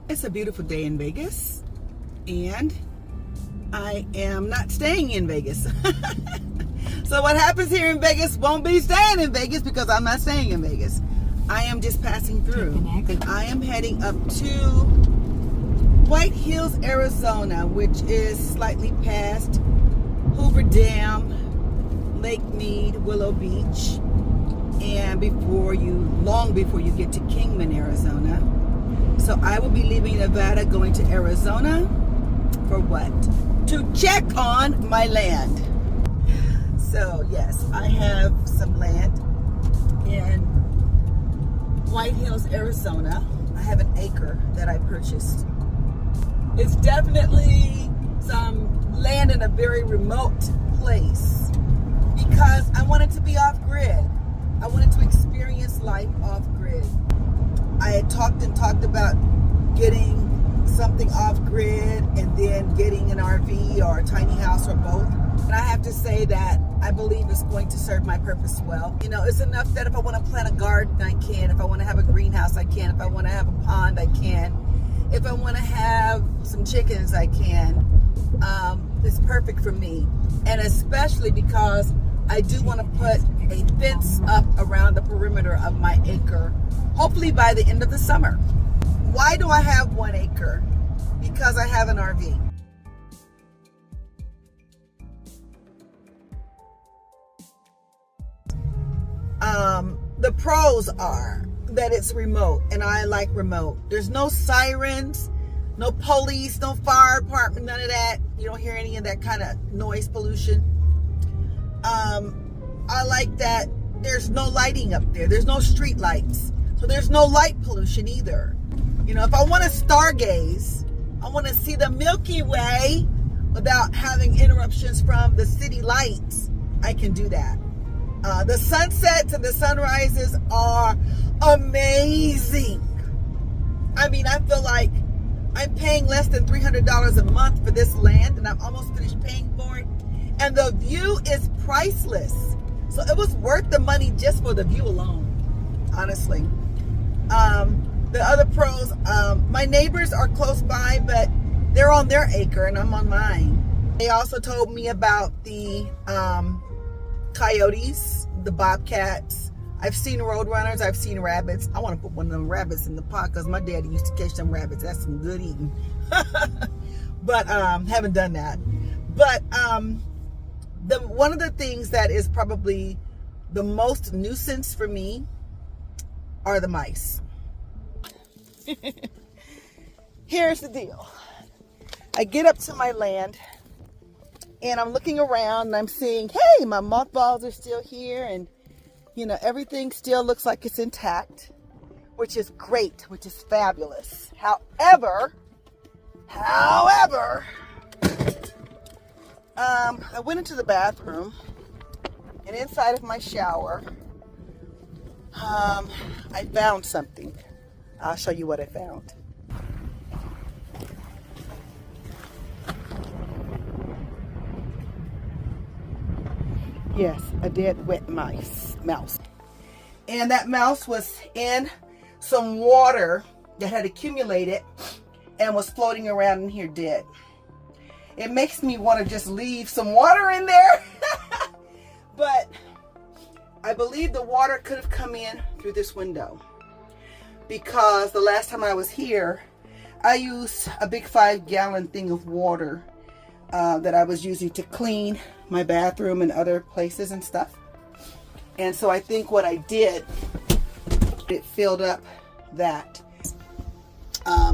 It's a beautiful day in Vegas, and I am not staying in Vegas. So what happens here in Vegas won't be staying in Vegas because I'm not staying in Vegas. I am just passing through. And I am heading up to White Hills, Arizona, which is slightly past Hoover Dam, Lake Mead, Willow Beach, and long before you get to Kingman, Arizona. So I will be leaving Nevada, going to Arizona for what? To check on my land. So yes, I have some land in White Hills, Arizona. I have an acre that I purchased. It's definitely some land in a very remote place because I wanted to be off grid. I wanted to experience life off grid. I had talked about getting something off grid and then getting an RV or a tiny house or both. And I have to say that I believe it's going to serve my purpose well. You know, it's enough that if I want to plant a garden, I can. If I want to have a greenhouse, I can. If I want to have a pond, I can. If I want to have some chickens, I can. It's perfect for me. And especially because I do want to put a fence up around the perimeter of my acre, hopefully by the end of the summer. Why do I have 1 acre? Because I have an RV. The pros are that it's remote, and I like remote. There's no sirens, no police, no fire department, none of that. You don't hear any of that kind of noise pollution. I like that there's no lighting up there. There's no street lights. So there's no light pollution either. You know, if I want to stargaze, I want to see the Milky Way without having interruptions from the city lights, I can do that. The sunsets and the sunrises are amazing. I mean, I feel like I'm paying less than $300 a month for this land, and I'm almost finished paying for it. And the view is priceless. So it was worth the money just for the view alone, honestly. The other pros, my neighbors are close by, but they're on their acre and I'm on mine. They also told me about the coyotes, the bobcats. I've seen roadrunners, I've seen rabbits. I want to put one of them rabbits in the pot because my daddy used to catch them rabbits. That's some good eating. But haven't done that. But one of the things that is probably the most nuisance for me are the mice. Here's the deal. I get up to my land and I'm looking around and I'm seeing, hey, my mothballs are still here, and you know, everything still looks like it's intact, which is great, which is fabulous. However, I went into the bathroom, and inside of my shower, I found something. I'll show you what I found. Yes, a dead wet mouse. And that mouse was in some water that had accumulated and was floating around in here dead. It makes me want to just leave some water in there. But I believe the water could have come in through this window, because the last time I was here, I used a big 5-gallon thing of water that I was using to clean my bathroom and other places and stuff. And so I think what I did, it filled up that.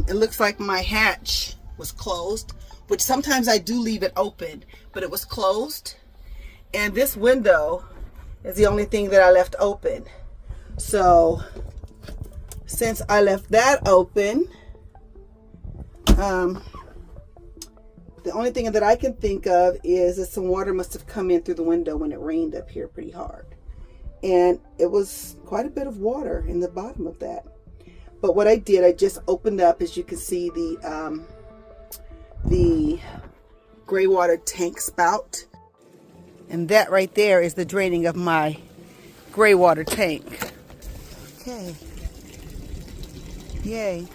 It looks like my hatch was closed, which sometimes I do leave it open, but it was closed. And this window is the only thing that I left open. So since I left that open, the only thing that I can think of is that some water must have come in through the window when it rained up here pretty hard. And it was quite a bit of water in the bottom of that. But what I did, I just opened up, as you can see, the gray water tank spout. And that right there is the draining of my gray water tank. Okay. Yay.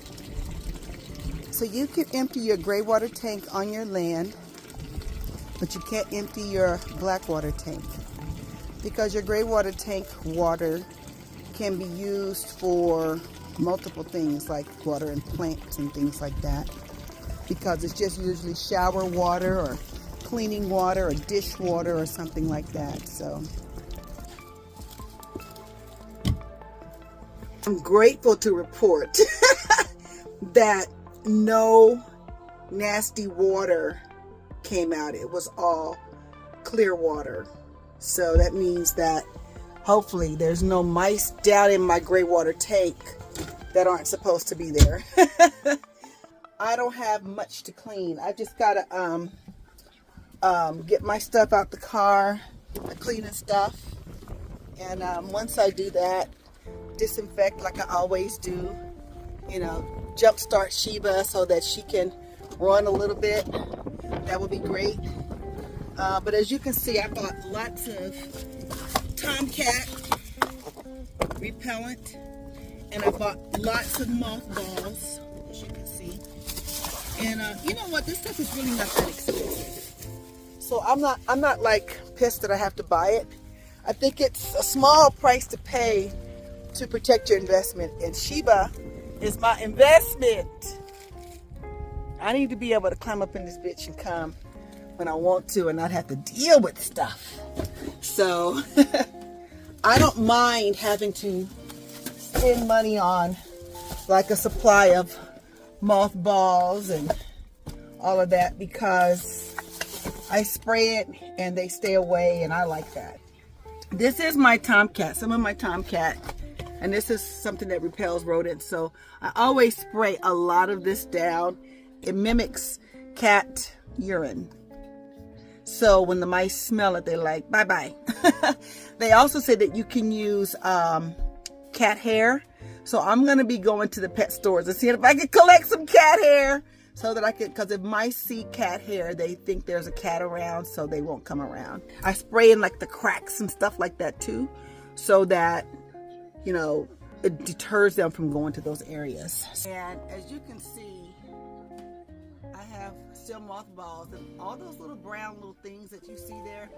So you can empty your gray water tank on your land, but you can't empty your black water tank, because your gray water tank water can be used for multiple things like watering plants and things like that, because it's just usually shower water or cleaning water or dish water or something like that. So I'm grateful to report that no nasty water came out. It was all clear water. So that means that hopefully there's no mice down in my gray water tank that aren't supposed to be there. I don't have much to clean. I just gotta get my stuff out the car, the cleaning stuff, and once I do that, disinfect like I always do, you know, jumpstart Sheba so that she can run a little bit. That would be great. But as you can see, I bought lots of tomcat repellent, and I bought lots of mothballs, as you can see. And you know what? This stuff is really not that expensive. So I'm not like pissed that I have to buy it. I think it's a small price to pay to protect your investment, and Sheba is my investment. I need to be able to climb up in this bitch and come when I want to and not have to deal with stuff. So I don't mind having to spend money on like a supply of mothballs and all of that, because I spray it and they stay away, and I like that. This is my tomcat, some of my tomcat, and this is something that repels rodents. So I always spray a lot of this down. It mimics cat urine. So when the mice smell it, they're like, bye-bye. They also say that you can use cat hair. So I'm going to be going to the pet stores and seeing if I can collect some cat hair so that I can, because if mice see cat hair, they think there's a cat around, so they won't come around. I spray in like the cracks and stuff like that too, so that, you know, it deters them from going to those areas. And as you can see, I have still mothballs, and all those little brown little things that you see there,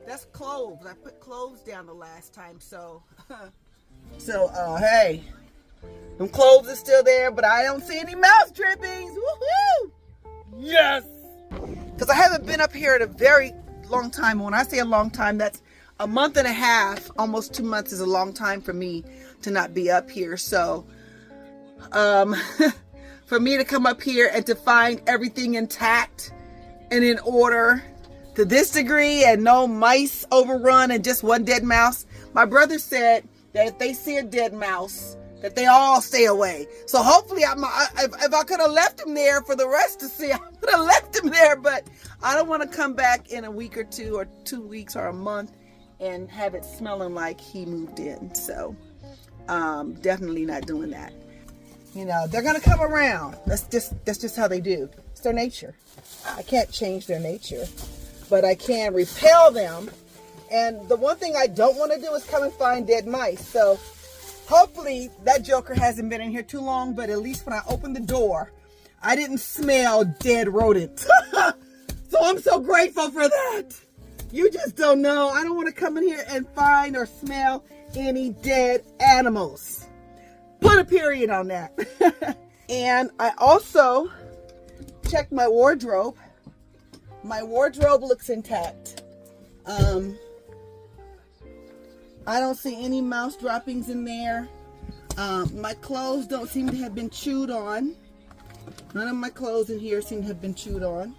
that's cloves. I put cloves down the last time, so hey, them cloves are still there, but I don't see any mouse drippings. Woohoo! Yes! Because I haven't been up here in a very long time. When I say a long time, that's a month and a half, almost 2 months is a long time for me to not be up here. So, for me to come up here and to find everything intact and in order to this degree, and no mice overrun and just one dead mouse. My brother said that if they see a dead mouse, that they all stay away. So hopefully, if I could have left him there for the rest to see, I would have left him there. But I don't want to come back in a week or two, or 2 weeks, or a month, and have it smelling like he moved in. So definitely not doing that. You know, they're gonna come around. That's just how they do. It's their nature. I can't change their nature, but I can repel them. And the one thing I don't want to do is come and find dead mice. So hopefully that joker hasn't been in here too long, but at least when I opened the door, I didn't smell dead rodents. So I'm so grateful for that. You just don't know. I don't want to come in here and find or smell any dead animals. Put a period on that. And I also checked my wardrobe. My wardrobe looks intact. I don't see any mouse droppings in there. My clothes don't seem to have been chewed on. None of my clothes in here seem to have been chewed on.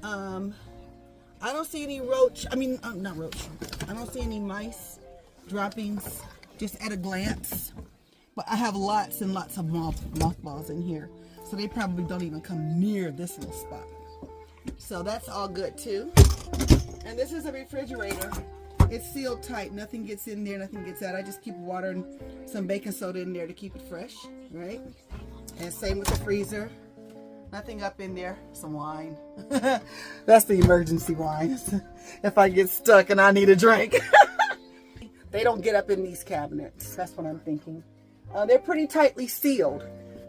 I don't see any not roach. I don't see any mice droppings just at a glance. But I have lots and lots of mothballs in here. So they probably don't even come near this little spot. So that's all good too. And this is a refrigerator. It's sealed tight. Nothing gets in there, nothing gets out. I just keep water and some baking soda in there to keep it fresh, right? And same with the freezer. Nothing up in there. Some wine. That's the emergency wine. If I get stuck and I need a drink. They don't get up in these cabinets. That's what I'm thinking. They're pretty tightly sealed.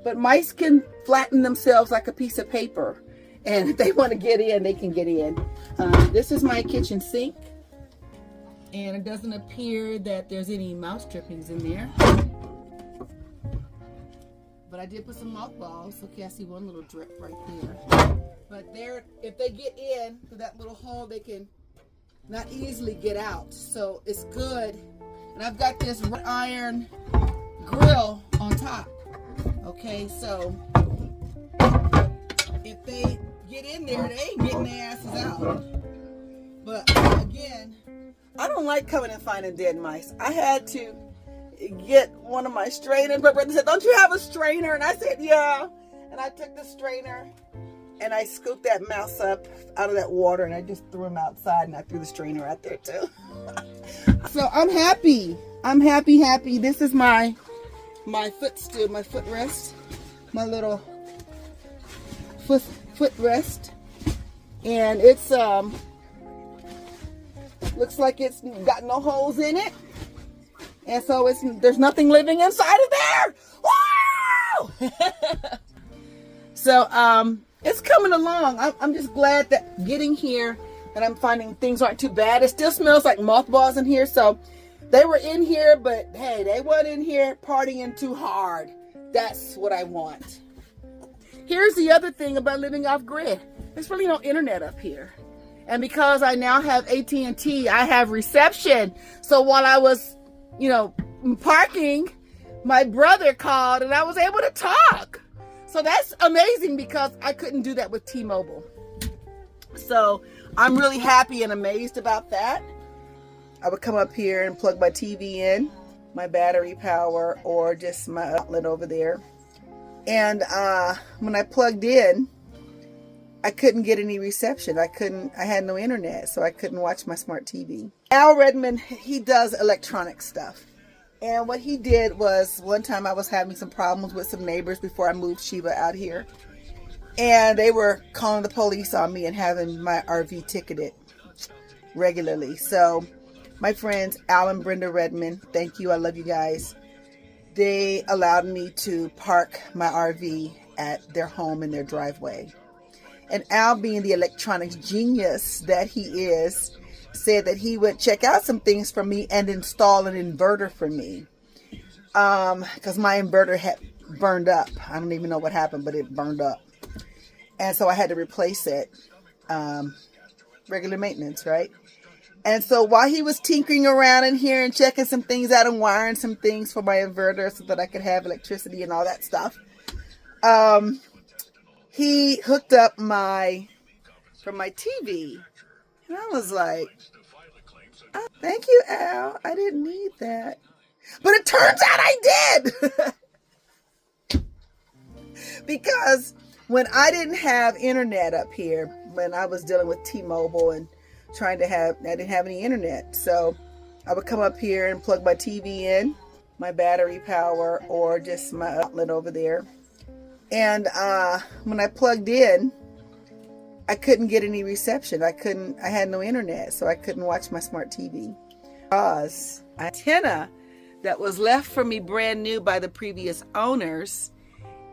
But mice can flatten themselves like a piece of paper. And if they want to get in, they can get in. This is my kitchen sink. And it doesn't appear that there's any mouse drippings in there. But I did put some mothballs. Okay, I see one little drip right there. But there, if they get in to that little hole, they can not easily get out. So it's good. And I've got this iron grill on top. Okay, so if they get in there, they ain't getting their asses out. But again, I don't like coming and finding dead mice. I had to get one of my strainers. My brother said, "Don't you have a strainer?" And I said, "Yeah." And I took the strainer and I scooped that mouse up out of that water and I just threw him outside, and I threw the strainer out there too. So I'm happy. I'm happy. This is my footstool, my footrest, my little footrest, and it's looks like it's got no holes in it, and so there's nothing living inside of there. Wow! So it's coming along. I'm just glad that getting here that I'm finding things aren't too bad. It still smells like mothballs in here, so they were in here, but hey, they weren't in here partying too hard. That's what I want. Here's the other thing about living off grid. There's really no internet up here. And because I now have AT&T, I have reception. So while I was, parking, my brother called and I was able to talk. So that's amazing because I couldn't do that with T-Mobile. So I'm really happy and amazed about that. I would come up here and plug my TV in, my battery power, or just my outlet over there. And when I plugged in, I couldn't get any reception. I had no internet, so I couldn't watch my smart TV. Al Redmond, he does electronic stuff. And what he did was, one time I was having some problems with some neighbors before I moved Sheba out here. And they were calling the police on me and having my RV ticketed regularly. So my friends, Al and Brenda Redmond, thank you. I love you guys. They allowed me to park my RV at their home in their driveway. And Al, being the electronics genius that he is, said that he would check out some things for me and install an inverter for me. Because my inverter had burned up. I don't even know what happened, but it burned up. And so I had to replace it. Regular maintenance, right? And so while he was tinkering around in here and checking some things out and wiring some things for my inverter so that I could have electricity and all that stuff, he hooked up from my TV. And I was like, oh, thank you, Al. I didn't need that. But it turns out I did. Because when I didn't have internet up here, when I was dealing with T-Mobile and I didn't have any internet. So I would come up here and plug my TV in, my battery power, or just my outlet over there. And when I plugged in, I couldn't get any reception. I had no internet, so I couldn't watch my smart TV. Because antenna that was left for me brand new by the previous owners,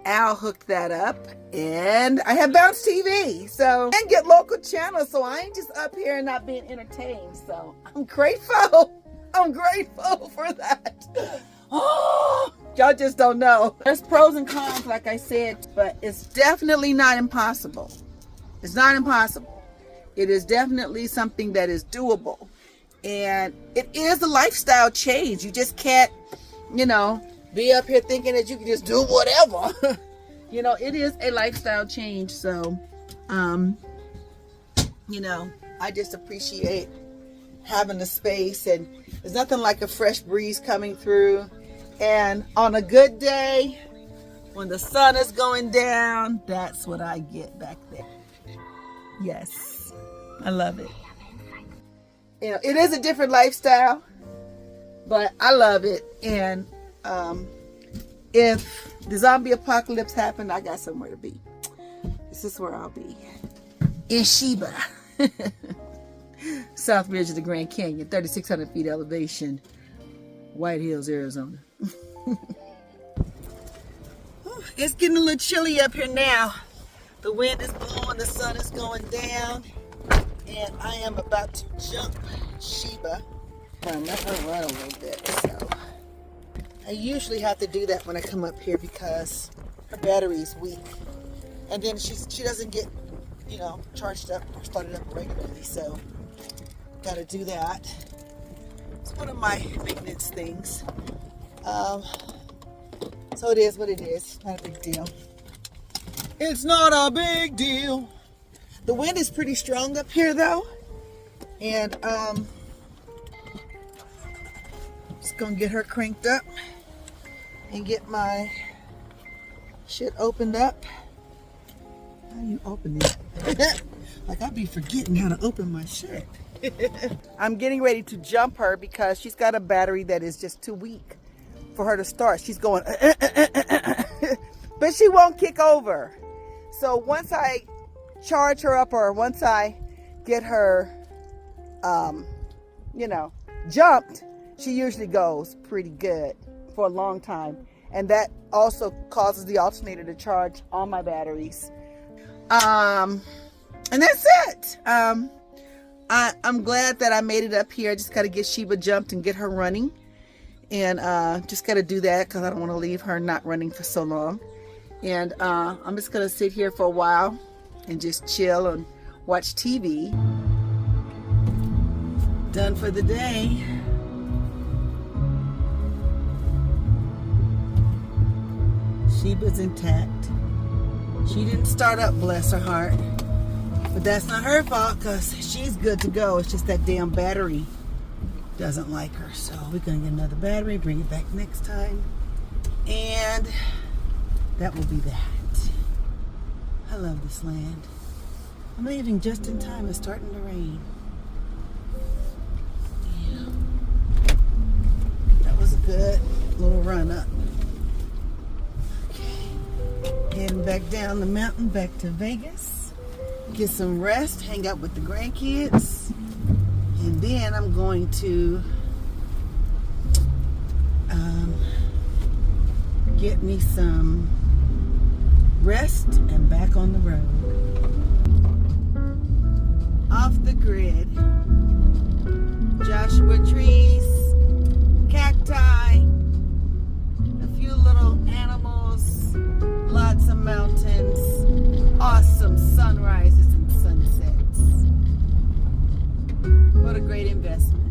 Al hooked that up, and I have Bounce TV, so and get local channels, so I ain't just up here and not being entertained. So I'm grateful. I'm grateful for that. Oh, y'all just don't know. There's pros and cons, like I said, but it's definitely not impossible. It's not impossible. It is definitely something that is doable, and it is a lifestyle change. You just can't, be up here thinking that you can just do whatever. It is a lifestyle change. So, I just appreciate having the space, and there's nothing like a fresh breeze coming through. And on a good day, when the sun is going down, that's what I get back there. Yes, I love it. It is a different lifestyle, but I love it. And if the zombie apocalypse happened, I got somewhere to be. This is where I'll be. In Sheba. South Ridge of the Grand Canyon, 3,600 feet elevation, White Hills, Arizona. It's getting a little chilly up here now. The wind is blowing, the sun is going down, and I am about to jump Sheba. I'm let her run a little bit, so I usually have to do that when I come up here because her battery is weak, and then she doesn't get, you know, charged up or started up regularly, so got to do that. It's one of my maintenance things. So it is what it is. Not a big deal. It's not a big deal. The wind is pretty strong up here though. And just gonna get her cranked up and get my shit opened up. How do you open it? Like I'll be forgetting how to open my shit. I'm getting ready to jump her because she's got a battery that is just too weak for her to start. She's going, but she won't kick over. So once I charge her up, or once I get her, you know, jumped, she usually goes pretty good for a long time. And that also causes the alternator to charge all my batteries. And that's it. I'm glad that I made it up here. I just got to get Sheba jumped and get her running. And just got to do that because I don't want to leave her not running for so long. And I'm just going to sit here for a while and just chill and watch TV. Done for the day. Sheba's intact. She didn't start up, bless her heart. But that's not her fault because she's good to go. It's just that damn battery doesn't like her. So we're going to get another battery, bring it back next time. And that will be that. I love this land. I'm leaving just in time. It's starting to rain. Yeah. That was a good little run up. Okay. Heading back down the mountain, back to Vegas. Get some rest, hang out with the grandkids. And then I'm going to get me some rest and back on the road. Off the grid. Joshua trees, cacti, a few little animals, lots of mountains, awesome sunrises and sunsets. What a great investment.